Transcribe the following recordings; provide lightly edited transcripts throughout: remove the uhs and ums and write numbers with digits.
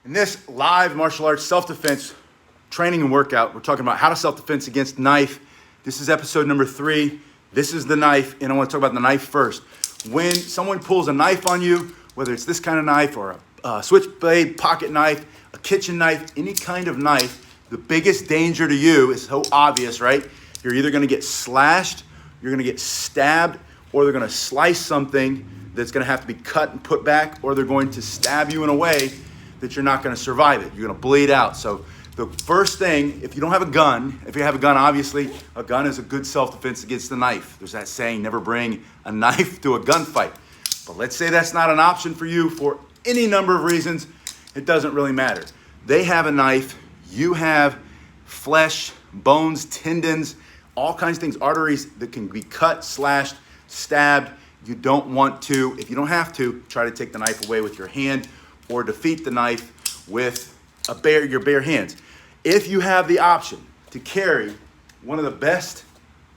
In this live martial arts self-defense training and workout, we're talking about how to self-defense against knife. This is episode number 3. This is the knife, and I want to talk about the knife first. When someone pulls a knife on you, whether it's this kind of knife or a switchblade, pocket knife, a kitchen knife, any kind of knife, the biggest danger to you is so obvious, right? You're either going to get slashed, you're going to get stabbed, or they're going to slice something that's going to have to be cut and put back, or they're going to stab you in a way that you're not going to survive it. You're going to bleed out. So the first thing, if you don't have a gun, if you have a gun, obviously, a gun is a good self-defense against the knife. There's that saying, never bring a knife to a gunfight. But let's say that's not an option for you for any number of reasons. It doesn't really matter. They have a knife. You have flesh, bones, tendons, all kinds of things, arteries that can be cut, slashed, stabbed. You don't want to, if you don't have to, try to take the knife away with your hand or defeat the knife with your bare hands. If you have the option to carry one of the best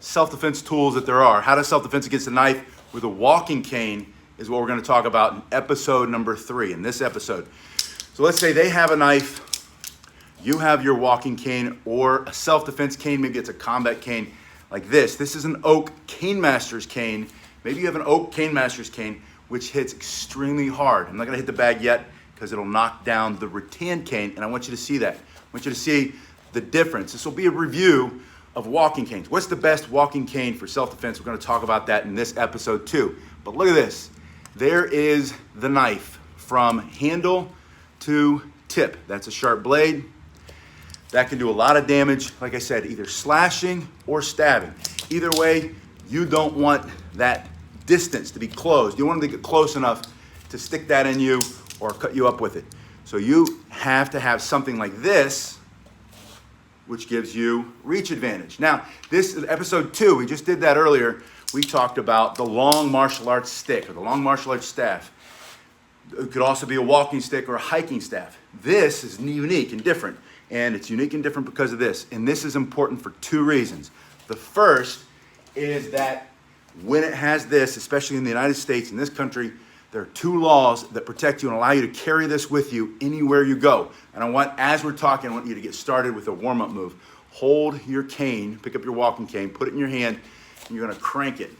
self-defense tools that there are, how to self-defense against a knife with a walking cane, is what we're going to talk about in episode number 3, in this episode. So let's say they have a knife, you have your walking cane or a self-defense cane, maybe it's a combat cane like this. This is an oak cane master's cane. Maybe you have an oak cane master's cane, which hits extremely hard. I'm not gonna hit the bag yet because it'll knock down the rattan cane, and I want you to see that. I want you to see the difference. This will be a review of walking canes. What's the best walking cane for self-defense? We're gonna talk about that in this episode too. But look at this. There is the knife from handle to tip. That's a sharp blade. That can do a lot of damage, like I said, either slashing or stabbing. Either way, you don't want that distance to be closed. You want them to get close enough to stick that in you or cut you up with it. So you have to have something like this, which gives you reach advantage. Now, this is episode 2. We just did that earlier. We talked about the long martial arts stick or the long martial arts staff. It could also be a walking stick or a hiking staff. This is unique and different. And it's unique and different because of this. And this is important for 2 reasons. The first is that when it has this, especially in the United States, in this country, there are 2 laws that protect you and allow you to carry this with you anywhere you go. And as we're talking, I want you to get started with a warm-up move. Hold your cane, pick up your walking cane, put it in your hand, and you're gonna crank it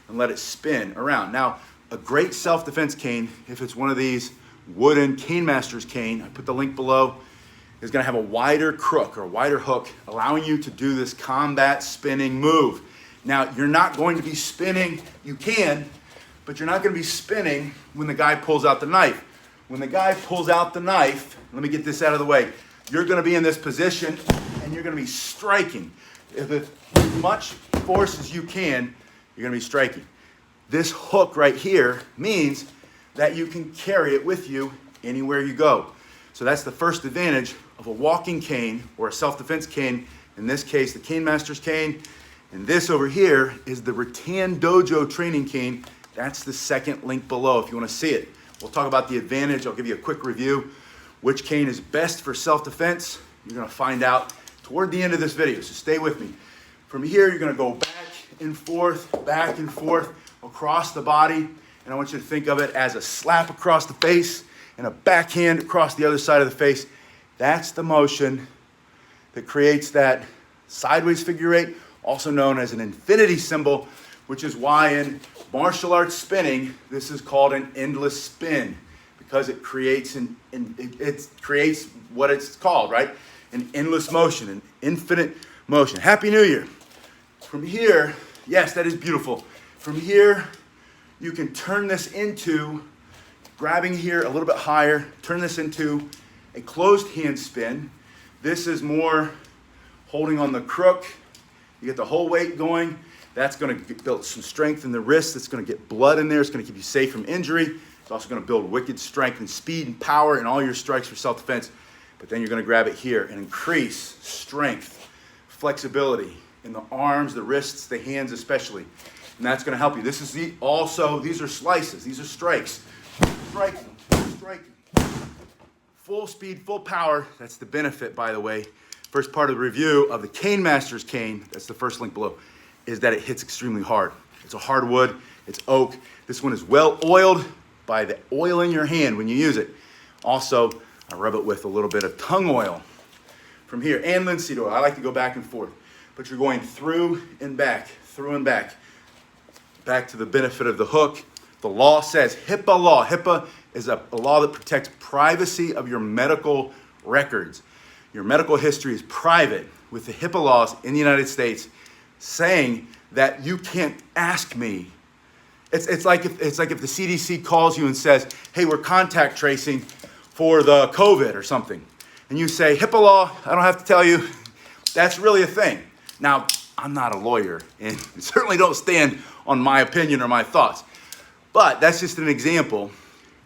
and let it spin around. Now, a great self-defense cane, if it's one of these wooden cane master's cane, I put the link below, is gonna have a wider crook or a wider hook, allowing you to do this combat spinning move. Now, you're not going to be spinning, you can, but you're not gonna be spinning when the guy pulls out the knife. When the guy pulls out the knife, let me get this out of the way, you're gonna be in this position and you're gonna be striking. With as much force as you can, you're gonna be striking. This hook right here means that you can carry it with you anywhere you go. So that's the first advantage of a walking cane or a self-defense cane. In this case, the cane master's cane. And this over here is the Rattan Dojo training cane. That's the second link below if you want to see it. We'll talk about the advantage. I'll give you a quick review. Which cane is best for self-defense? You're going to find out toward the end of this video, so stay with me. From here, you're going to go back and forth across the body. And I want you to think of it as a slap across the face and a backhand across the other side of the face. That's the motion that creates that sideways figure 8, also known as an infinity symbol, which is why in martial arts spinning, this is called an endless spin, because it creates it creates what it's called, right? An endless motion, an infinite motion. Happy New Year. From here, yes, that is beautiful. From here, you can turn this into, grabbing here a little bit higher, turn this into a closed hand spin. This is more holding on the crook. You get the whole weight going. That's gonna build some strength in the wrist. It's gonna get blood in there. It's gonna keep you safe from injury. It's also gonna build wicked strength and speed and power in all your strikes for self-defense. But then you're gonna grab it here and increase strength, flexibility in the arms, the wrists, the hands especially. And that's gonna help you. This is these are slices, these are strikes. Striking. Full speed, full power. That's the benefit, by the way. First part of the review of the cane master's cane, that's the first link below, is that it hits extremely hard. It's a hardwood, it's oak. This one is well oiled by the oil in your hand when you use it. Also, I rub it with a little bit of tongue oil from here and linseed oil. I like to go back and forth. But you're going through and back, back to the benefit of the hook. The law says, HIPAA law. HIPAA is a law that protects privacy of your medical records. Your medical history is private, with the HIPAA laws in the United States saying that you can't ask me. It's like if the CDC calls you and says, hey, we're contact tracing for the COVID or something. And you say, HIPAA law, I don't have to tell you, that's really a thing. Now, I'm not a lawyer and certainly don't stand on my opinion or my thoughts. But that's just an example.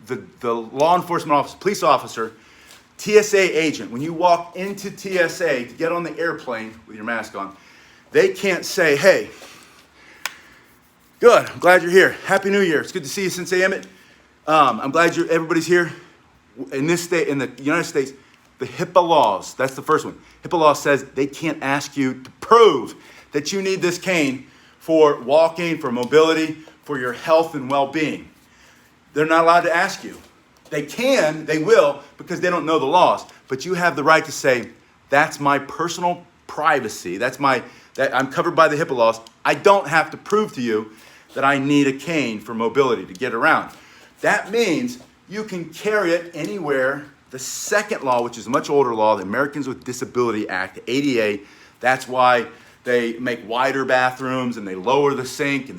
The law enforcement officer, police officer, TSA agent, when you walk into TSA to get on the airplane with your mask on, they can't say, hey, good, I'm glad you're here. Happy New Year. It's good to see you, Sensei Emmett. I'm glad everybody's here. In this state, in the United States, the HIPAA laws, that's the first one. HIPAA law says they can't ask you to prove that you need this cane for walking, for mobility, for your health and well-being. They're not allowed to ask you. They can, they will, because they don't know the laws. But you have the right to say, that's my personal privacy. I'm covered by the HIPAA laws. I don't have to prove to you that I need a cane for mobility to get around. That means you can carry it anywhere. The second law, which is a much older law, the Americans with Disability Act, the ADA, that's why they make wider bathrooms and they lower the sink and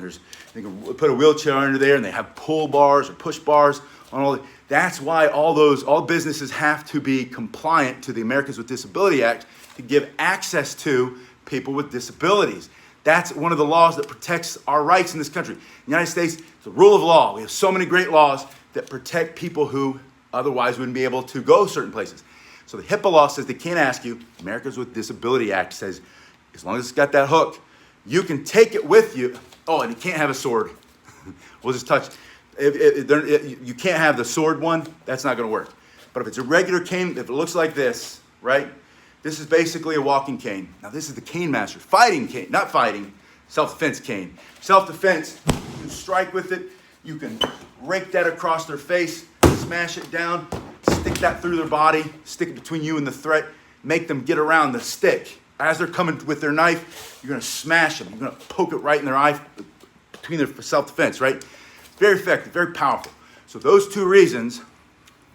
they can put a wheelchair under there and they have pull bars or push bars on all. That's why all businesses have to be compliant to the Americans with Disability Act to give access to people with disabilities. That's one of the laws that protects our rights in this country. In the United States, it's the rule of law. We have so many great laws that protect people who otherwise wouldn't be able to go certain places. So the HIPAA law says they can't ask you. Americans with Disability Act says, as long as it's got that hook, you can take it with you. Oh, and you can't have a sword. We'll just touch. You can't have the sword one. That's not going to work. But if it's a regular cane, if it looks like this, right? This is basically a walking cane. Now this is the cane master. Fighting cane, not fighting, self-defense cane. Self-defense, you can strike with it. You can rake that across their face, smash it down, stick that through their body, stick it between you and the threat, make them get around the stick. As they're coming with their knife, you're going to smash them. You're going to poke it right in their eye between their self-defense, right? Very effective, very powerful. So those two reasons,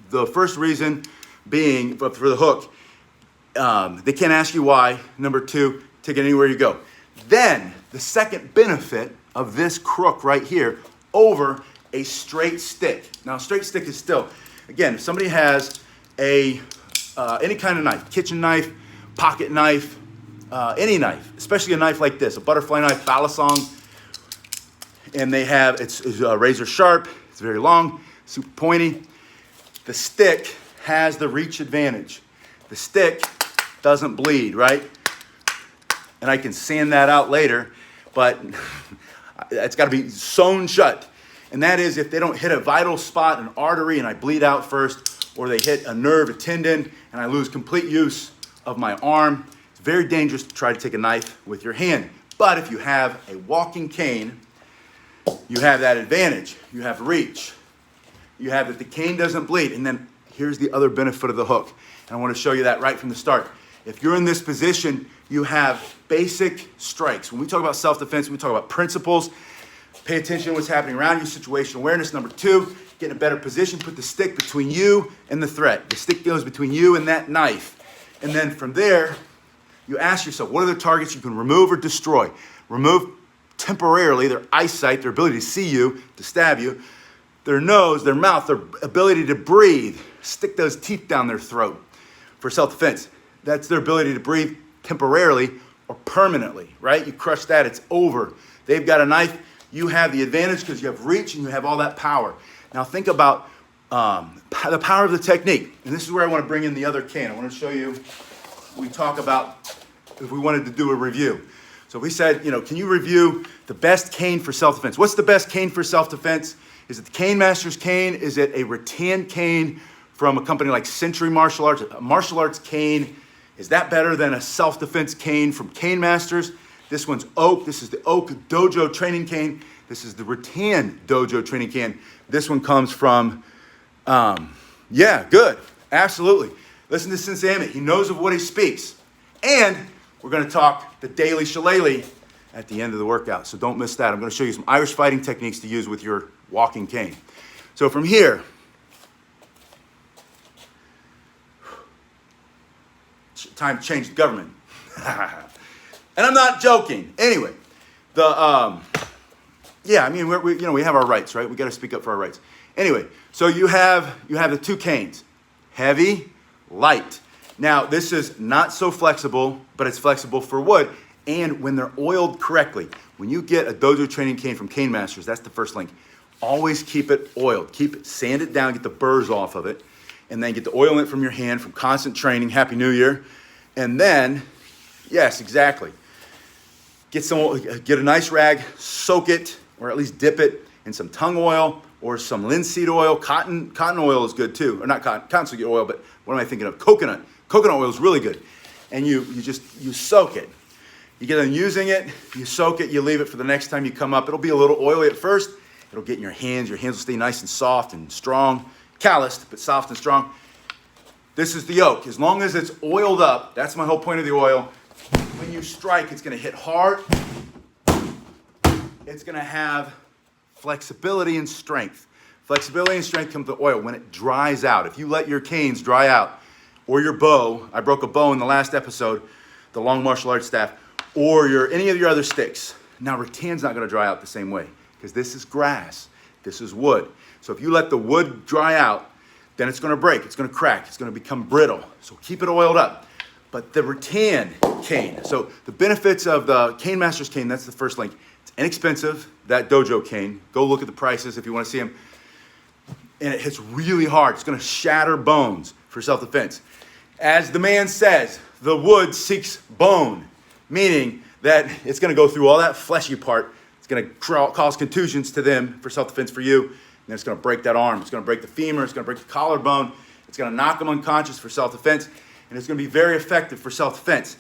the first reason being for the hook, they can't ask you why. Number two, take it anywhere you go. Then the second benefit of this crook right here over a straight stick. Now, a straight stick is still, again, if somebody has any kind of knife, kitchen knife, pocket knife, any knife, especially a knife like this, a butterfly knife, balisong, and it's razor sharp, it's very long, super pointy. The stick has the reach advantage. The stick doesn't bleed, right? And I can sand that out later, but it's got to be sewn shut. And that is if they don't hit a vital spot, an artery, and I bleed out first, or they hit a nerve, a tendon, and I lose complete use of my arm. It's very dangerous to try to take a knife with your hand. But if you have a walking cane, you have that advantage. You have reach. You have that the cane doesn't bleed. And then here's the other benefit of the hook. And I want to show you that right from the start. If you're in this position, you have basic strikes. When we talk about self-defense, we talk about principles. Pay attention to what's happening around you, situation awareness. Number two, get in a better position. Put the stick between you and the threat. The stick goes between you and that knife. And then from there, you ask yourself, what are the targets you can remove or destroy? Remove temporarily their eyesight, their ability to see you, to stab you, their nose, their mouth, their ability to breathe. Stick those teeth down their throat for self-defense. That's their ability to breathe temporarily or permanently, right? You crush that, it's over. They've got a knife. You have the advantage because you have reach and you have all that power. Now think about the power of the technique. And this is where I want to bring in the other cane. I want to show you, we talk about if we wanted to do a review. So we said, can you review the best cane for self-defense? What's the best cane for self-defense? Is it the Cane Master's cane? Is it a rattan cane from a company like Century Martial Arts? A martial arts cane, is that better than a self-defense cane from Cane Masters? This one's oak. This is the oak dojo training cane. This is the rattan dojo training cane. This one comes from, good. Absolutely. Listen to Sensei Emmett. He knows of what he speaks. And we're going to talk the daily shillelagh at the end of the workout. So don't miss that. I'm going to show you some Irish fighting techniques to use with your walking cane. So from here, time to change the government. And I'm not joking. Anyway, yeah, I mean, we have our rights, right? We got to speak up for our rights. Anyway, so you have the two canes, heavy, light. Now, this is not so flexible, but it's flexible for wood. And when they're oiled correctly, when you get a dojo training cane from Cane Masters, that's the first link. Always keep it oiled. Sand it down, get the burrs off of it, and then get the oil in it from your hand from constant training. Happy New Year. And then, yes, exactly. Get a nice rag, soak it, or at least dip it in some tung oil or some linseed oil. Cotton oil is good too. Or not cottonseed oil, but what am I thinking of? Coconut. Coconut oil is really good. And you soak it. You get done using it, you soak it, you leave it for the next time you come up. It'll be a little oily at first. It'll get in your hands. Your hands will stay nice and soft and strong. Calloused, but soft and strong. This is the yoke. As long as it's oiled up, that's my whole point of the oil. When you strike, it's going to hit hard. It's going to have flexibility and strength. Flexibility and strength comes with the oil when it dries out. If you let your canes dry out, or your bow, I broke a bow in the last episode, the long martial arts staff, or any of your other sticks. Now, rattan's not going to dry out the same way because this is grass. This is wood. So if you let the wood dry out, then it's going to break. It's going to crack. It's going to become brittle. So keep it oiled up. But the rattan cane. So the benefits of the Cane Masters cane, that's the first link. It's inexpensive, that dojo cane. Go look at the prices if you want to see them. And it hits really hard. It's going to shatter bones for self-defense. As the man says, the wood seeks bone, meaning that it's going to go through all that fleshy part. It's going to cause contusions to them for self-defense for you. And then it's going to break that arm. It's going to break the femur. It's going to break the collarbone. It's going to knock them unconscious for self-defense. And it's going to be very effective for self-defense.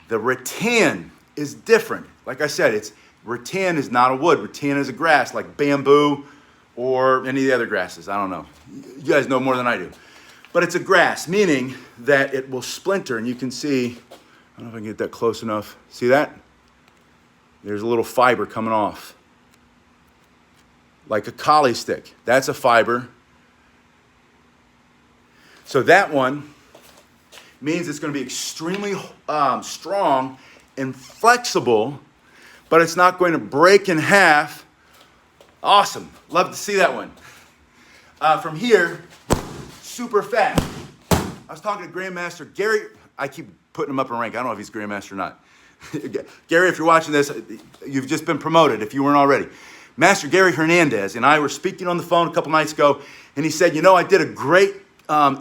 The rattan is different. Like I said, rattan is not a wood. Rattan is a grass like bamboo or any of the other grasses. I don't know. You guys know more than I do. But it's a grass, meaning that it will splinter. And you can see, I don't know if I can get that close enough. See that? There's a little fiber coming off. Like a collie stick. That's a fiber. So that one means it's going to be extremely strong and flexible, but it's not going to break in half. Awesome. Love to see that one. From here, super fast. I was talking to Grandmaster Gary. I keep putting him up in rank. I don't know if he's Grandmaster or not. Gary, if you're watching this, you've just been promoted if you weren't already. Master Gary Hernandez and I were speaking on the phone a couple nights ago, and he said, I did a great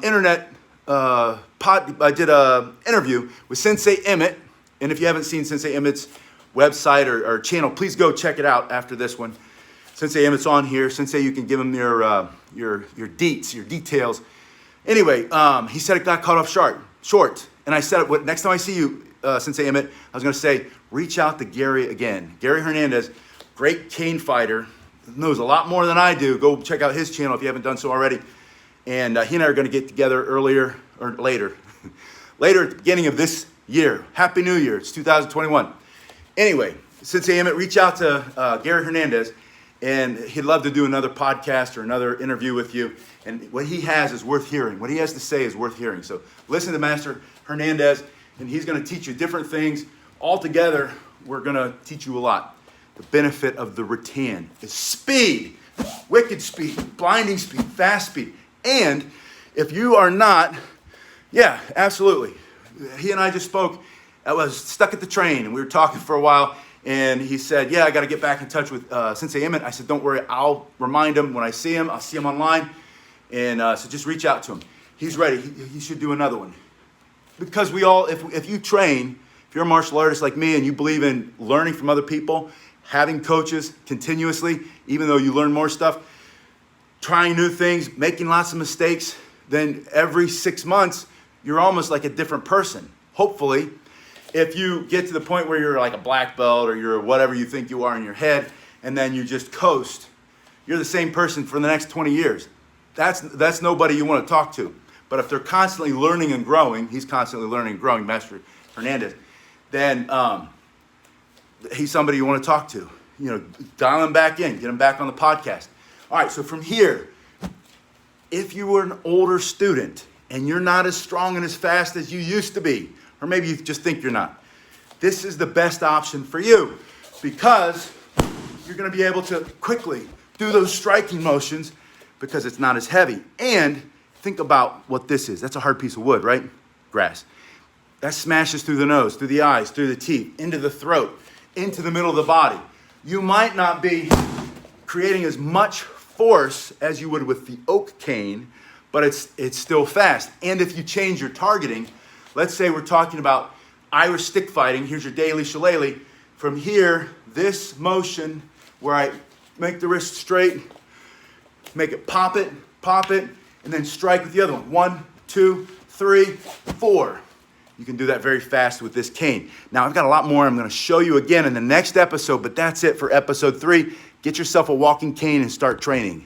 internet I did an interview with Sensei Emmett, and if you haven't seen Sensei Emmett's website or channel, please go check it out after this one. Sensei Emmett's on here. Sensei, you can give him your deets, your details. Anyway, he said it got cut off short, and I said, next time I see you, Sensei Emmett, I was going to say, reach out to Gary again. Gary Hernandez, great cane fighter, knows a lot more than I do. Go check out his channel if you haven't done so already. And he and I are going to get together later at the beginning of this year. Happy New Year. It's 2021. Anyway, Sensei Emmett, reach out to Gary Hernandez, and he'd love to do another podcast or another interview with you. And what he has is worth hearing. What he has to say is worth hearing. So listen to Master Hernandez, and he's going to teach you different things. All together, we're going to teach you a lot. The benefit of the rattan is speed, wicked speed, blinding speed, fast speed. And if you are not, yeah, absolutely. He and I just spoke. I was stuck at the train, and we were talking for a while, and he said, I got to get back in touch with Sensei Emmett. I said, don't worry, I'll remind him when I see him. I'll see him online, and so just reach out to him. He's ready. He should do another one. Because we all, if you train, if you're a martial artist like me and you believe in learning from other people, having coaches continuously, even though you learn more stuff, trying new things, making lots of mistakes, then every 6 months, you're almost like a different person. Hopefully, if you get to the point where you're like a black belt or you're whatever you think you are in your head, and then you just coast, you're the same person for the next 20 years. That's nobody you want to talk to. But if they're constantly learning and growing, he's constantly learning and growing, Master Hernandez, then he's somebody you want to talk to. You know, dial him back in, get him back on the podcast. All right, so from here, if you were an older student and you're not as strong and as fast as you used to be, or maybe you just think you're not, this is the best option for you because you're going to be able to quickly do those striking motions because it's not as heavy. And think about what this is. That's a hard piece of wood, right? Grass. That smashes through the nose, through the eyes, through the teeth, into the throat, into the middle of the body. You might not be creating as much force as you would with the oak cane, but it's still fast. And if you change your targeting, let's say we're talking about Irish stick fighting. Here's your daily shillelagh. From here, this motion where I make the wrist straight, make it, pop it, and then strike with the other one. 1, 2, 3, 4. You can do that very fast with this cane. Now, I've got a lot more I'm going to show you again in the next episode, but that's it for episode 3. Get yourself a walking cane and start training.